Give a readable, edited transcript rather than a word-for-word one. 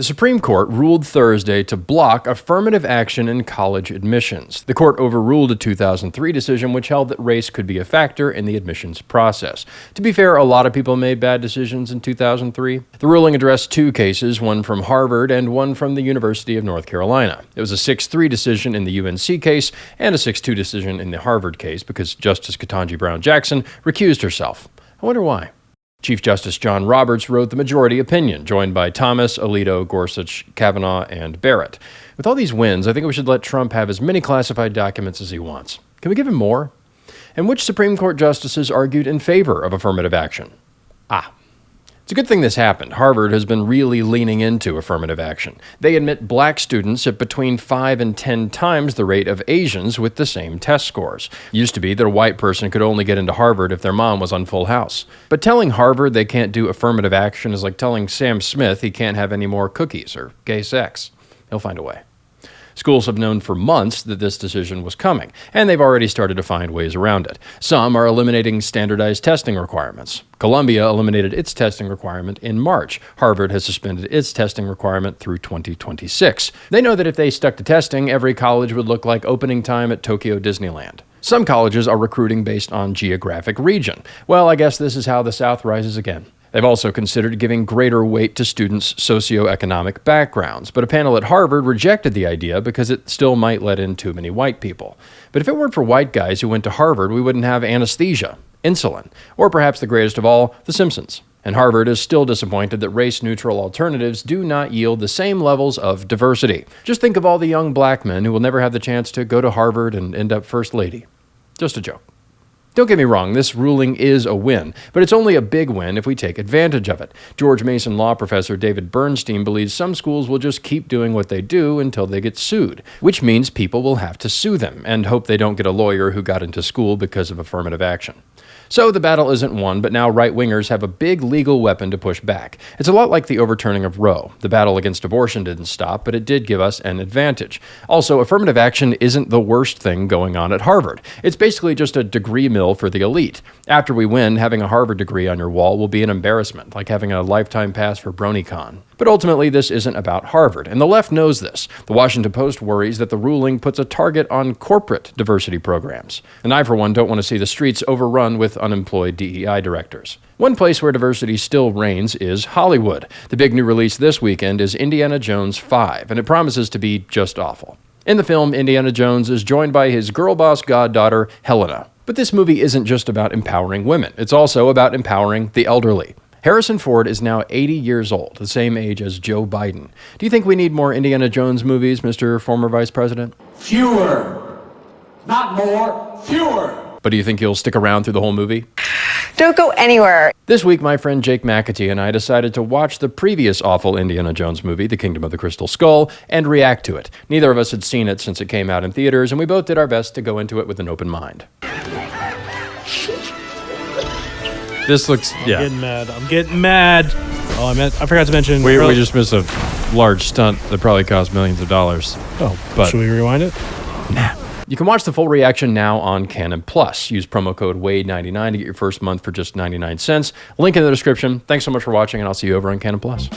The Supreme Court ruled Thursday to block affirmative action in college admissions. The court overruled a 2003 decision which held that race could be a factor in the admissions process. To be fair, a lot of people made bad decisions in 2003. The ruling addressed two cases, one from Harvard and one from the University of North Carolina. It was a 6-3 decision in the UNC case and a 6-2 decision in the Harvard case because Justice Ketanji Brown Jackson recused herself. I wonder why. Chief Justice John Roberts wrote the majority opinion, joined by Thomas, Alito, Gorsuch, Kavanaugh, and Barrett. With all these wins, I think we should let Trump have as many classified documents as he wants. Can we give him more? And which Supreme Court justices argued in favor of affirmative action? It's a good thing this happened. Harvard has been really leaning into affirmative action. They admit black students at between 5 and 10 times the rate of Asians with the same test scores. It used to be that a white person could only get into Harvard if their mom was on Full House. But telling Harvard they can't do affirmative action is like telling Sam Smith he can't have any more cookies or gay sex. He'll find a way. Schools have known for months that this decision was coming, and they've already started to find ways around it. Some are eliminating standardized testing requirements. Columbia eliminated its testing requirement in March. Harvard has suspended its testing requirement through 2026. They know that if they stuck to testing, every college would look like opening time at Tokyo Disneyland. Some colleges are recruiting based on geographic region. Well, I guess this is how the South rises again. They've also considered giving greater weight to students' socioeconomic backgrounds, but a panel at Harvard rejected the idea because it still might let in too many white people. But if it weren't for white guys who went to Harvard, we wouldn't have anesthesia, insulin, or perhaps the greatest of all, The Simpsons. And Harvard is still disappointed that race-neutral alternatives do not yield the same levels of diversity. Just think of all the young black men who will never have the chance to go to Harvard and end up first lady. Just a joke. Don't get me wrong, this ruling is a win, but it's only a big win if we take advantage of it. George Mason law professor David Bernstein believes some schools will just keep doing what they do until they get sued, which means people will have to sue them and hope they don't get a lawyer who got into school because of affirmative action. So the battle isn't won, but now right-wingers have a big legal weapon to push back. It's a lot like the overturning of Roe. The battle against abortion didn't stop, but it did give us an advantage. Also, affirmative action isn't the worst thing going on at Harvard. It's basically just a degree mill for the elite. After we win, having a Harvard degree on your wall will be an embarrassment, like having a lifetime pass for BronyCon. But ultimately, this isn't about Harvard, and the left knows this. The Washington Post worries that the ruling puts a target on corporate diversity programs. And I, for one, don't want to see the streets overrun with unemployed DEI directors. One place where diversity still reigns is Hollywood. The big new release this weekend is Indiana Jones 5, and it promises to be just awful. In the film, Indiana Jones is joined by his girl boss goddaughter, Helena. But this movie isn't just about empowering women. It's also about empowering the elderly. Harrison Ford is now 80 years old, the same age as Joe Biden. Do you think we need more Indiana Jones movies, Mr. Former Vice President? Fewer. Not more, fewer. But do you think you'll stick around through the whole movie? Don't go anywhere. This week, my friend Jake McAtee and I decided to watch the previous awful Indiana Jones movie, The Kingdom of the Crystal Skull, and react to it. Neither of us had seen it since it came out in theaters, and we both did our best to go into it with an open mind. This looks, yeah. I'm getting mad. Oh, I forgot to mention. We just missed a large stunt that probably cost millions of dollars. Oh, but should we rewind it? Nah. You can watch the full reaction now on Canon Plus. Use promo code WADE99 to get your first month for just 99 cents. Link in the description. Thanks so much for watching, and I'll see you over on Canon Plus.